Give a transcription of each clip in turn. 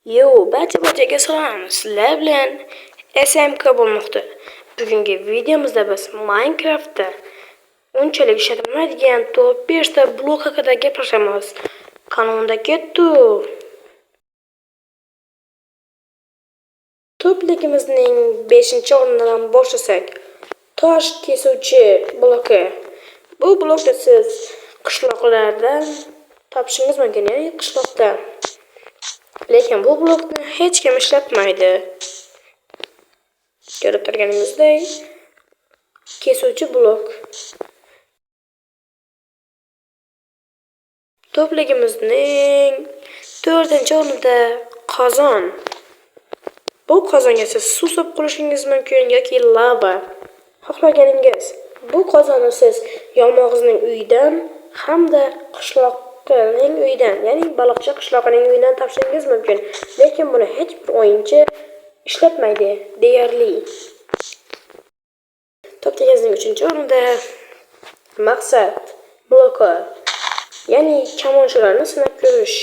Barchaga salom. Sizlar bilan SMK bo'lmoqda. Bugungi videomizda biz Minecraftda unchalik ishlatilmaydigan top 5 ta blok haqida gaplashamiz. Kanalda ketdi. To'pligimizning 5-o'rnidan boshlasak, tosh kesuvchi bloki. Bu blokni siz qishloqlardan topishingiz mumkin, ya'ni qishloqda. Lekin bu blokni hech kim ishlatmaydi. Ko'rib turganingizdek, kesuvchi blok. To'pligimizning 4-o'rnida qozon. Bu qozonga siz suv solib qo'yishingiz mumkin yoki lava. Xohlaganingiz. Bu qozonni siz yalmog'izning uyidan hamda qishloqning uyidan, ya'ni baliqchi qishlog'ining uyidan topishingiz mumkin. Lekin buni hech bir o'yinchi ishlatmaydi deyarli. To'pligimizning 3-o'rnida maqsad bloki, ya'ni kamonchilarni sinab ko'rish.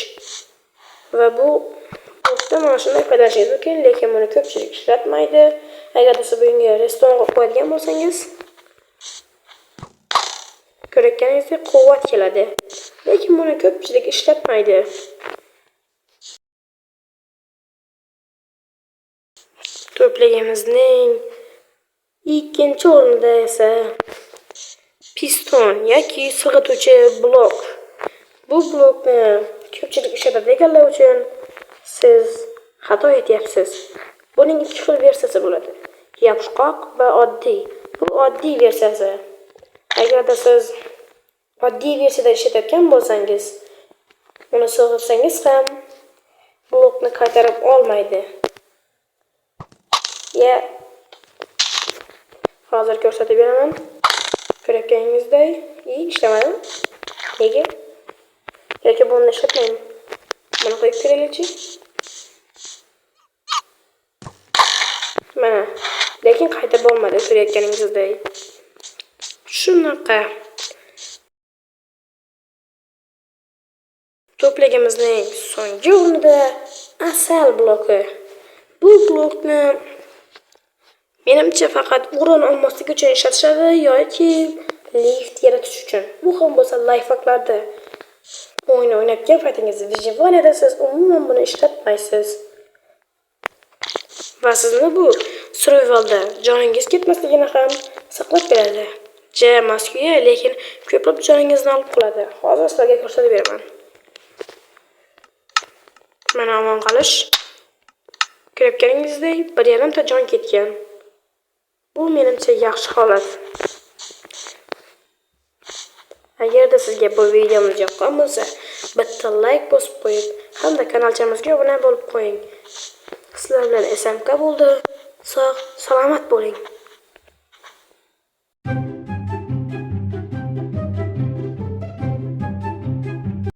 Va bu blokda mana shunday foydalanishingiz mumkin, lekin buni ko'pchilik ishlatmaydi. Agarda siz bunga restoran qilib qo'yadigan bo'lsangiz, ko'rayotganingizdek quvvat keladi. Lekin buni ko'pchilik ishlatmaydi. To'pligimizning 2-o'rnida esa piston yoki sig'ituvchi blok. Bu blokni ko'pchilik ishlatadiganlar uchun siz xato etyapsiz. Buning 2 xil versiyasi bo'ladi. Yopishqoq va oddiy. Bu oddiy versiyasi. Agarda siz oddiy versiyada ishlatayotgan bo'lsangiz, uni sig'itsangiz ham blokni qaytarib olmaydi. Hozir ko'rsatib beraman. Ko'rayotganingizdek, ishlamadi. Nega? Yoki buni ishlatmayman. Buni qo'yib ko'raylikchi. Mana, lekin qaytarib olmadi, ko'rayotganingizdek. Shunaqa. To'pligimizning so'nggi o'rnida asal bloki. Bu blokni menimcha faqat o'rin olmaslik uchun ishlatishadi yoki lift yaratish uchun. Bu ham bo'lsa lifehacklarda. O'yin o'ynayotgan paytingizda Vijivaniyada siz umuman buni ishlatmaysiz. Va sizni bu survivalda joningiz ketmasligini ham saqlab beradi. Emasku-ya, lekin ko'plab joningizni olib qoladi. Hozir sizlarga ko'rsatib beraman. Mana omon qolish. Ko'rayotganingizdek, 1,5 ta jon ketgan. Bu menimcha yaxshi holat. Agarda sizga bu videomiz yoqqan bo'lsa, bitta like bosib qo'yib, hamda kanalimizga obuna bo'lib qo'ying. Sizlar bilan SMK bo'ldi. Sog', salomat bo'ling.